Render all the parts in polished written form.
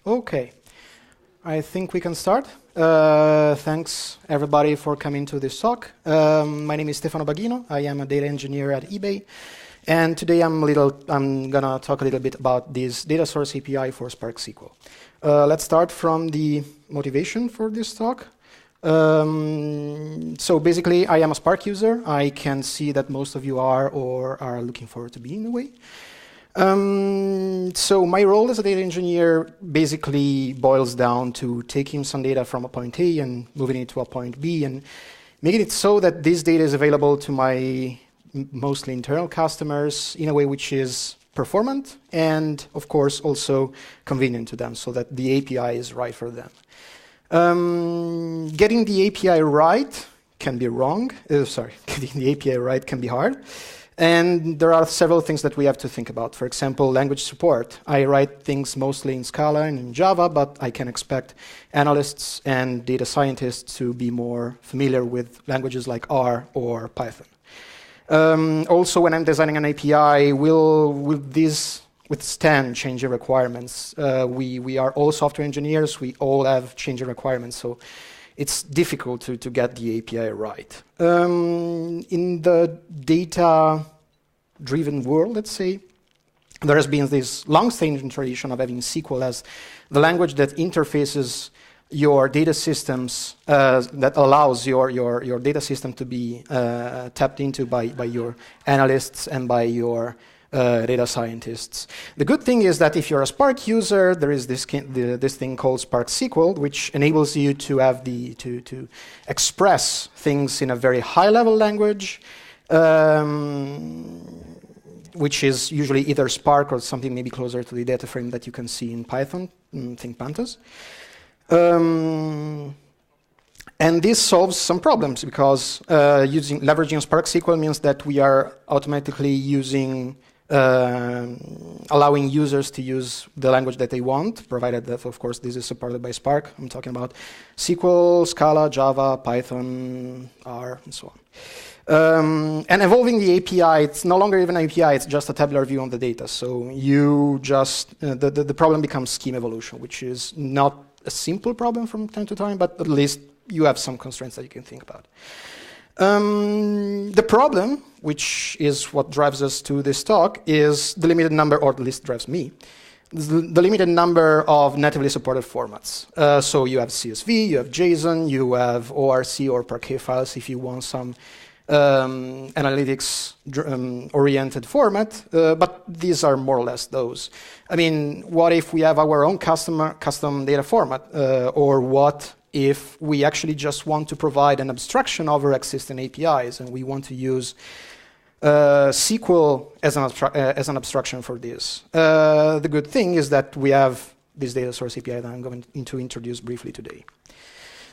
Okay, I think we can start. Thanks everybody for coming to this talk. My name is Stefano Baghino. I am a data engineer at eBay. And today I'm gonna talk a little bit about this data source API for Spark SQL. Let's start from the motivation for this talk. So basically, I am a Spark user. I can see that most of you are or are looking forward to be in a way. So my role as a data engineer basically boils down to taking some data from a point A and moving it to a point B and making it so that this data is available to my mostly internal customers in a way which is performant and, of course, also convenient to them so that the API is right for them. Getting the API right can be wrong. Getting the API right can be hard. And there are several things that we have to think about. For example, language support. I write things mostly in Scala and in Java, but I can expect analysts and data scientists to be more familiar with languages like R or Python. Also, when I'm designing an API, will this withstand changing requirements? We are all software engineers. We all have changing requirements. So it's difficult to get the API right. In the data-driven world, let's say, there has been this long-standing tradition of having SQL as the language that interfaces your data systems, that allows your data system to be tapped into by your analysts and by your data scientists. The good thing is that if you're a Spark user, there is this thing called Spark SQL, which enables you to have to express things in a very high-level language, which is usually either Spark or something maybe closer to the data frame that you can see in Python, think pandas. And this solves some problems because leveraging Spark SQL means that we are automatically allowing users to use the language that they want, provided that, of course, this is supported by Spark. I'm talking about SQL, Scala, Java, Python, R, and so on. And evolving the API, it's no longer even an API, it's just a tabular view on the data. So you just, the problem becomes scheme evolution, which is not a simple problem from time to time, but at least you have some constraints that you can think about. The problem, which is what drives us to this talk, is the limited number, or at least drives me, the limited number of natively supported formats. So you have CSV, you have JSON, you have ORC or Parquet files if you want some analytics-oriented format, but these are more or less those. I mean, what if we have our own custom data format, or what if we actually just want to provide an abstraction over existing APIs and we want to use SQL as an abstraction for this? The good thing is that we have this data source API that I'm going to introduce briefly today.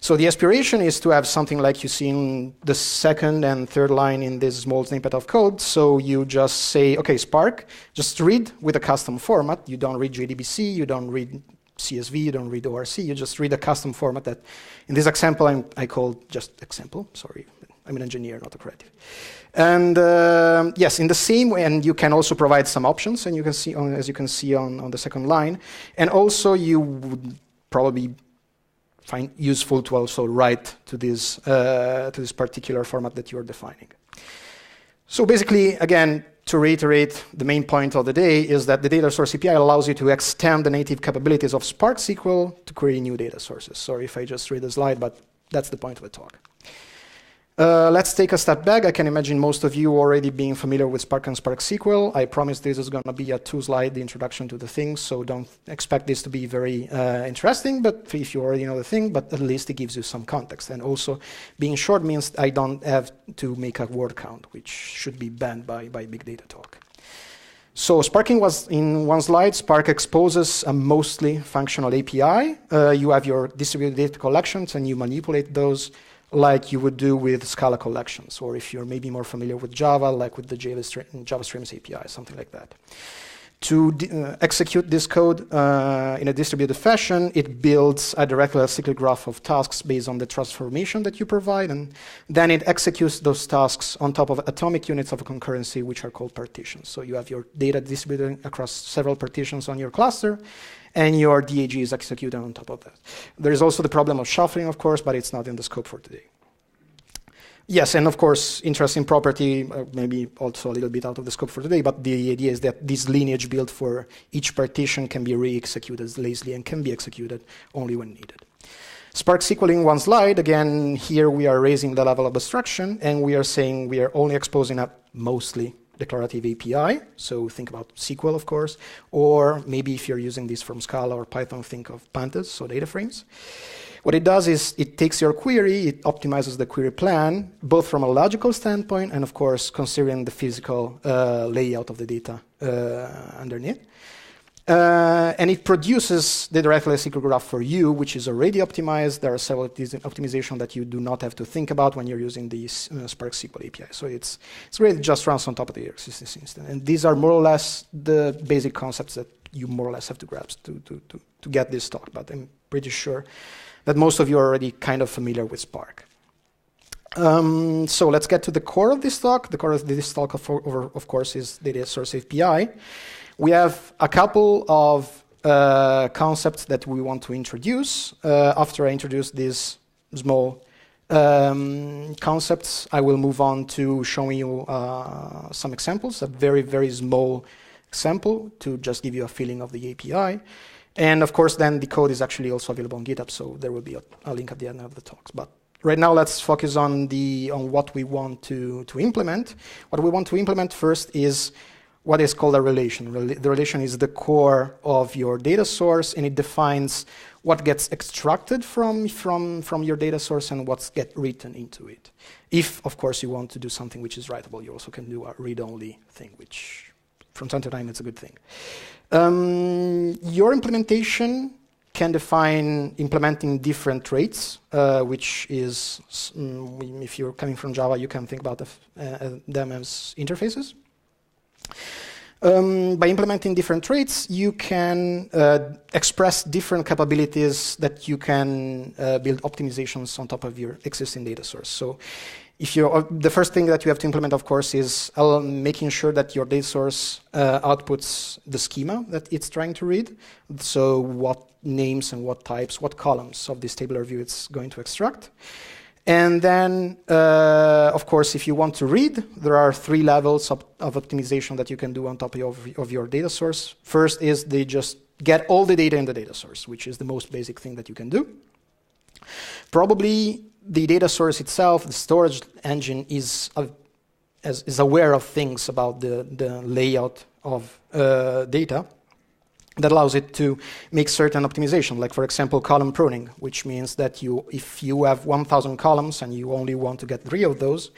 So the aspiration is to have something like you see in the second and third line in this small snippet of code. So you just say, OK, Spark, just read with a custom format. You don't read JDBC, you don't read CSV, you don't read ORC, you just read a custom format that, in this example, I call just example. Sorry, I'm an engineer, not a creative. And yes, in the same way, and you can also provide some options, and you can see, as you can see on the second line. And also, you would probably find useful to also write to this particular format that you're defining. So basically, again, to reiterate, the main point of the day is that the data source API allows you to extend the native capabilities of Spark SQL to query new data sources. Sorry if I just read the slide, but that's the point of the talk. Let's take a step back. I can imagine most of you already being familiar with Spark and Spark SQL. I promise this is going to be a two-slide introduction to the thing, so don't expect this to be very interesting, but if you already know the thing, but at least it gives you some context. And also, being short means I don't have to make a word count, which should be banned by big data talk. So sparking was in one slide. Spark exposes a mostly functional API. You have your distributed data collections, and you manipulate those like you would do with Scala collections, or if you're maybe more familiar with Java, like with the Java Streams API, something like that. To execute this code in a distributed fashion, it builds a directly cyclic graph of tasks based on the transformation that you provide, and then it executes those tasks on top of atomic units of concurrency, which are called partitions. So you have your data distributed across several partitions on your cluster, and your DAG is executed on top of that. There is also the problem of shuffling, of course, but it's not in the scope for today. Yes, and of course, interesting property, maybe also a little bit out of the scope for today, but the idea is that this lineage built for each partition can be re-executed lazily and can be executed only when needed. Spark SQL in one slide, again, here we are raising the level of abstraction, and we are saying we are only exposing a mostly declarative API, so think about SQL, of course, or maybe if you're using this from Scala or Python, think of pandas, so data frames. What it does is it takes your query, it optimizes the query plan, both from a logical standpoint and, of course, considering the physical layout of the data underneath. And it produces the directly cyclic graph for you, which is already optimized. There are several optimizations that you do not have to think about when you're using the Spark SQL API. So it's really just runs on top of the existing system. And these are more or less the basic concepts that you more or less have to grasp to get this talk. But I'm pretty sure that most of you are already kind of familiar with Spark. So let's get to the core of this talk. The core of this talk, of course, is the data source API. We have a couple of concepts that we want to introduce. After I introduce these small concepts, I will move on to showing you some examples, a very, very small example to just give you a feeling of the API. And of course, then the code is actually also available on GitHub, so there will be a link at the end of the talks. But right now, let's focus on what we want to implement. What we want to implement first is what is called a relation. The relation is the core of your data source, and it defines what gets extracted from your data source and what gets written into it. If, of course, you want to do something which is writable, you also can do a read-only thing, which from time to time it's a good thing. Your implementation can define implementing different traits, which is, if you're coming from Java, you can think about them as interfaces. By implementing different traits, you can express different capabilities that you can build optimizations on top of your existing data source. So if the first thing that you have to implement, of course, is making sure that your data source outputs the schema that it's trying to read. So what names and what types, what columns of this tabular view it's going to extract. And then, of course, if you want to read, there are 3 levels of optimization that you can do on top of your data source. First is they just get all the data in the data source, which is the most basic thing that you can do. Probably the data source itself, the storage engine, is aware of things about the layout of data that allows it to make certain optimization, like, for example, column pruning, which means that if you have 1,000 columns and you only want to get 3 of those,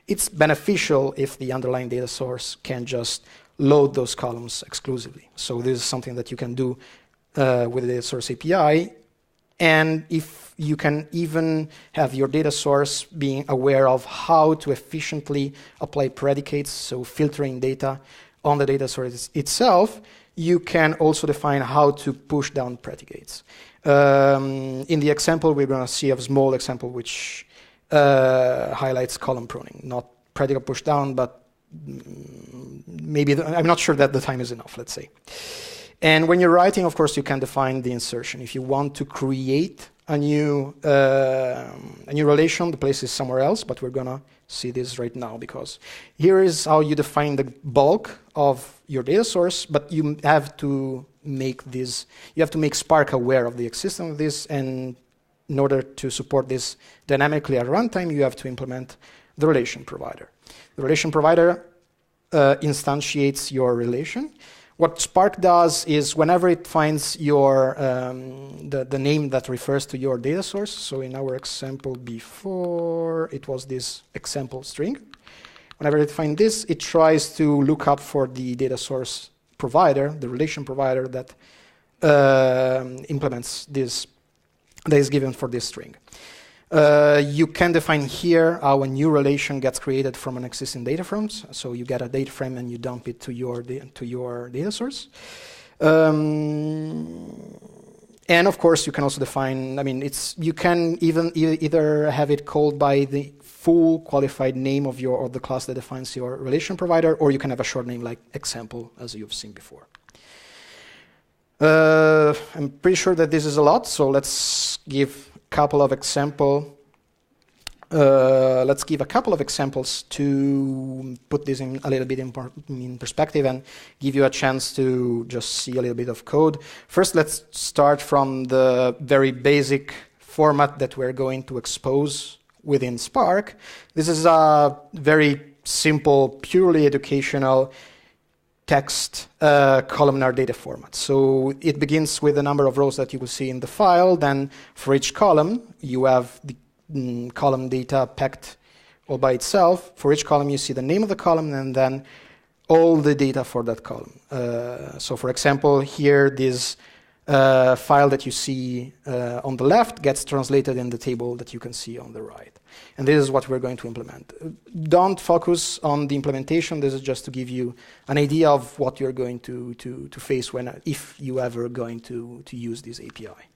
it's beneficial if the underlying data source can just load those columns exclusively. So this is something that you can do with the data source API. And if you can even have your data source being aware of how to efficiently apply predicates, so filtering data on the data source itself, you can also define how to push down predicates. In the example, we're going to see a small example which highlights column pruning, not predicate push down, but maybe I'm not sure that the time is enough, let's say. And when you're writing, of course, you can define the insertion. If you want to create a new relation, the place is somewhere else, but we're going to see this right now, because here is how you define the bulk of your data source, but you have to make Spark aware of the existence of this, and in order to support this dynamically at runtime, you have to implement the relation provider. The relation provider instantiates your relation. What Spark does is whenever it finds your the name that refers to your data source, so in our example before, it was this example string. Whenever it finds this, it tries to look up for the data source provider, the relation provider that implements this, that is given for this string. You can define here how a new relation gets created from an existing data frame. So you get a data frame and you dump it to your data source. And of course, you can also define. You can even either have it called by the full qualified name of the class that defines your relation provider, or you can have a short name like example, as you've seen before. I'm pretty sure that this is a lot, so let's give a couple of examples. Let's give a couple of examples to put this in a little bit in perspective and give you a chance to just see a little bit of code. First, let's start from the very basic format that we're going to expose within Spark. This is a very simple, purely educational text columnar data format. So it begins with the number of rows that you will see in the file. Then for each column, you have the column data packed all by itself. For each column, you see the name of the column and then all the data for that column. So for example, here, this file that you see on the left gets translated in the table that you can see on the right. And this is what we're going to implement. Don't focus on the implementation. This is just to give you an idea of what you're going to face if you ever going to use this API.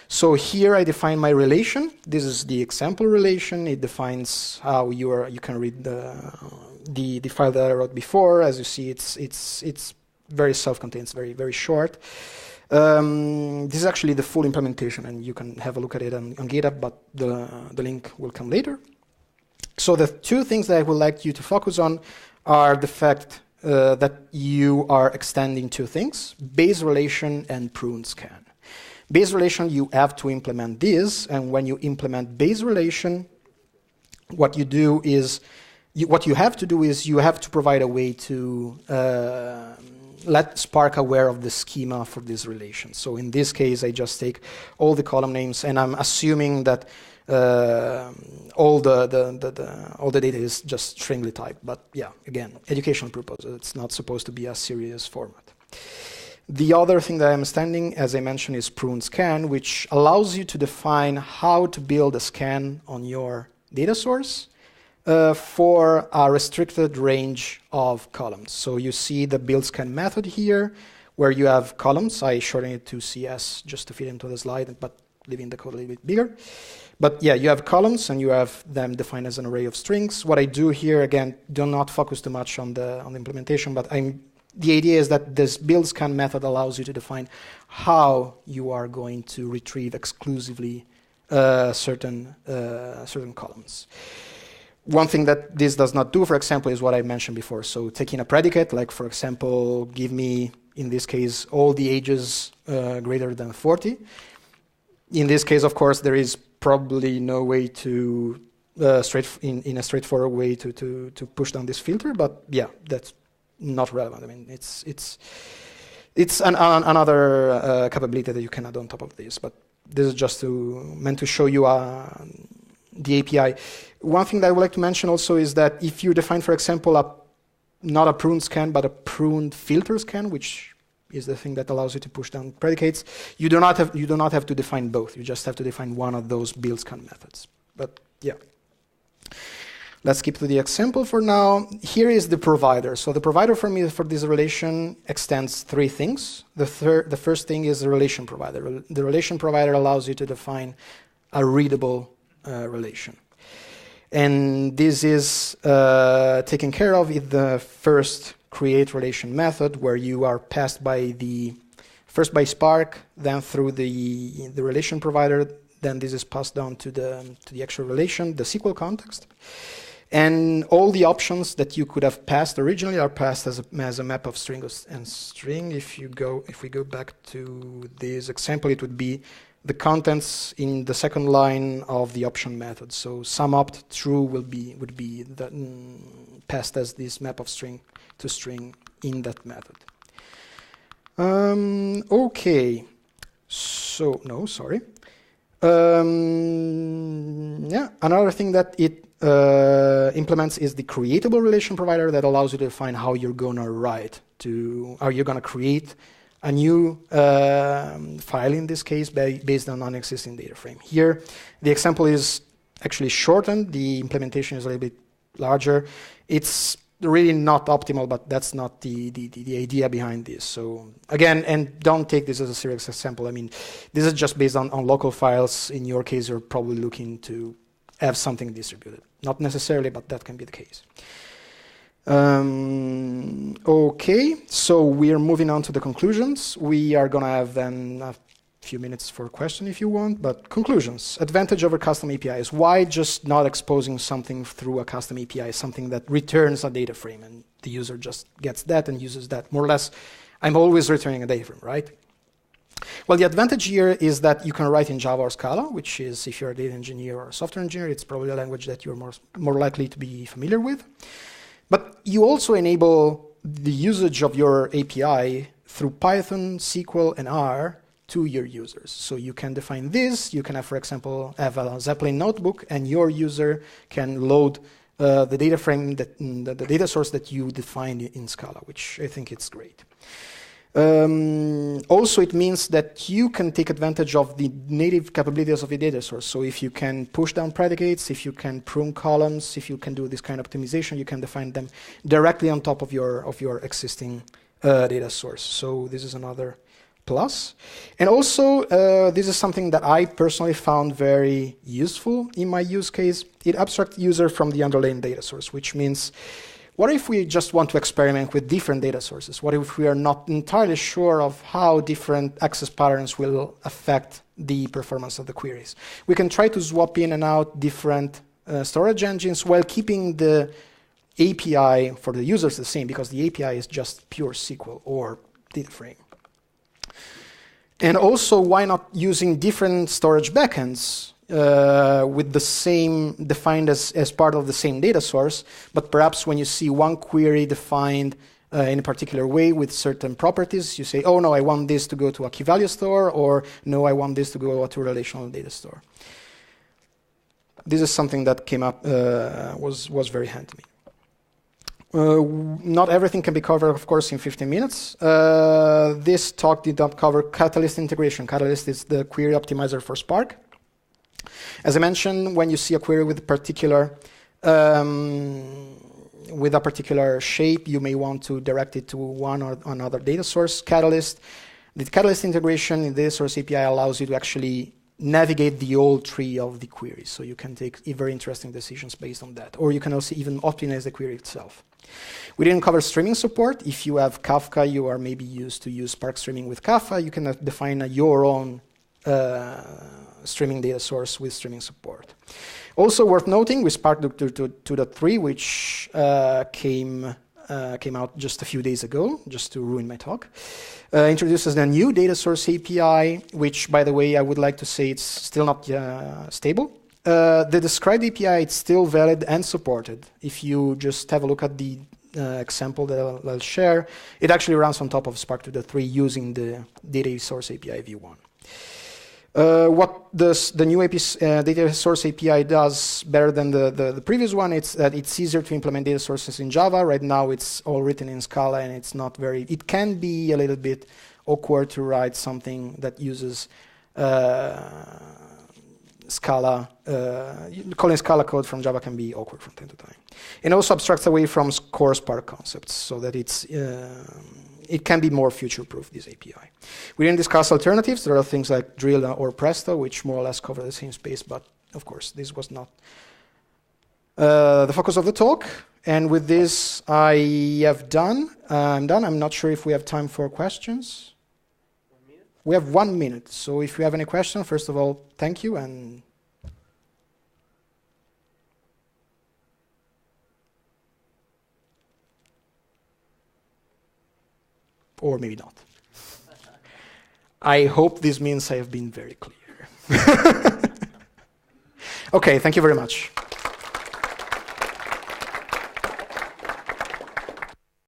So here I define my relation. This is the example relation. It defines how you can read the file that I wrote before. As you see, it's very self-contained. It's very, very short. This is actually the full implementation, and you can have a look at it on GitHub, but the link will come later. So the two things that I would like you to focus on are the fact that you are extending two things, base relation and prune scan. Base relation, you have to implement this, and when you implement base relation, what you do is, what you have to do is you have to provide a way to let Spark aware of the schema for this relation. So in this case, I just take all the column names, and I'm assuming that all the data is just stringly typed. But yeah, again, educational purpose. It's not supposed to be a serious format. The other thing that I'm extending, as I mentioned, is prune scan, which allows you to define how to build a scan on your data source for a restricted range of columns. So you see the build scan method here, where you have columns. I shortened it to CS just to fit into the slide, but leaving the code a little bit bigger. But yeah, you have columns, and you have them defined as an array of strings. What I do here, again, do not focus too much on the implementation, but the idea is that this build scan method allows you to define how you are going to retrieve exclusively certain columns. One thing that this does not do, for example, is what I mentioned before. So taking a predicate, like for example, give me, in this case, all the ages greater than 40. In this case, of course, there is probably no way to, in a straightforward way to push down this filter, but yeah, that's not relevant. I mean, it's another capability that you can add on top of this, but this is just meant to show you the API. One thing that I would like to mention also is that if you define, for example, not a prune scan, but a pruned filter scan, which is the thing that allows you to push down predicates, you do not have to define both. You just have to define one of those build scan methods. But yeah. Let's skip to the example for now. Here is the provider. So the provider for me for this relation extends three things. The first thing is the relation provider. The relation provider allows you to define a readable relation. And this is taken care of in the first create relation method, where you are passed first by Spark, then through the relation provider, then this is passed down to the actual relation, the SQL context. And all the options that you could have passed originally are passed as a map of string and string. If we go back to this example, it would be the contents in the second line of the option method. So sum opt true would be passed as this map of string to string in that method. Okay. So no, sorry. Yeah, another thing that it implements is the creatable relation provider that allows you to define how you're going to create a new file in this case based on non-existing data frame. Here, the example is actually shortened. The implementation is a little bit larger. It's really not optimal, but that's not the idea behind this. So again, and don't take this as a serious example. I mean, this is just based on local files. In your case, you're probably looking to have something distributed. Not necessarily, but that can be the case. Okay, so we are moving on to the conclusions. We are going to have then a few minutes for a question if you want, but conclusions. Advantage over custom APIs. Why just not exposing something through a custom API, something that returns a data frame and the user just gets that and uses that? More or less, I'm always returning a data frame, right? Well, the advantage here is that you can write in Java or Scala, which is, if you're a data engineer or a software engineer, it's probably a language that you're more likely to be familiar with. But you also enable the usage of your API through Python, SQL, and R to your users. So you can define this. You can have, for example, have a Zeppelin notebook, and your user can load the data frame, the data source that you defined in Scala, which I think it's great. Also, it means that you can take advantage of the native capabilities of the data source. So if you can push down predicates, if you can prune columns, if you can do this kind of optimization, you can define them directly on top of your existing data source. So this is another plus. And also, this is something that I personally found very useful in my use case. It abstracts user from the underlying data source, which means, what if we just want to experiment with different data sources? What if we are not entirely sure of how different access patterns will affect the performance of the queries? We can try to swap in and out different storage engines while keeping the API for the users the same, because the API is just pure SQL or data frame. And also, why not using different storage backends with the same defined as part of the same data source, but perhaps when you see one query defined in a particular way with certain properties, you say, oh no, I want this to go to a key value store, or no, I want this to go to a relational data store. This is something that came up, was very handy to me. Not everything can be covered, of course, in 15 minutes. This talk did not cover Catalyst integration. Catalyst is the query optimizer for Spark. As I mentioned, when you see a query with a particular shape, you may want to direct it to one or another data source. Catalyst, the Catalyst integration in the data source API allows you to actually navigate the whole tree of the query, so you can take very interesting decisions based on that. Or you can also even optimize the query itself. We didn't cover streaming support. If you have Kafka, you are maybe used to use Spark streaming with Kafka. You can define your own streaming data source with streaming support. Also worth noting, with Spark 2.3, which came out just a few days ago, just to ruin my talk, introduces a new data source API, which, by the way, I would like to say it's still not stable. The described API is still valid and supported. If you just have a look at the example that I'll share, it actually runs on top of Spark 2.3 using the data source API v1. What the new data source API does better than the previous one, it's that it's easier to implement data sources in Java. Right now, it's all written in Scala, and it's not very. It can be a little bit awkward to write something that uses Scala. Calling Scala code from Java can be awkward from time to time. And also abstracts away from core Spark concepts, so that it can be more future-proof, this API. We didn't discuss alternatives. There are things like Drill or Presto, which more or less cover the same space, but of course, this was not the focus of the talk. And with this, I'm done. I'm not sure if we have time for questions. 1 minute? We have 1 minute. So if you have any questions, first of all, thank you. Or maybe not. I hope this means I have been very clear. Okay, thank you very much.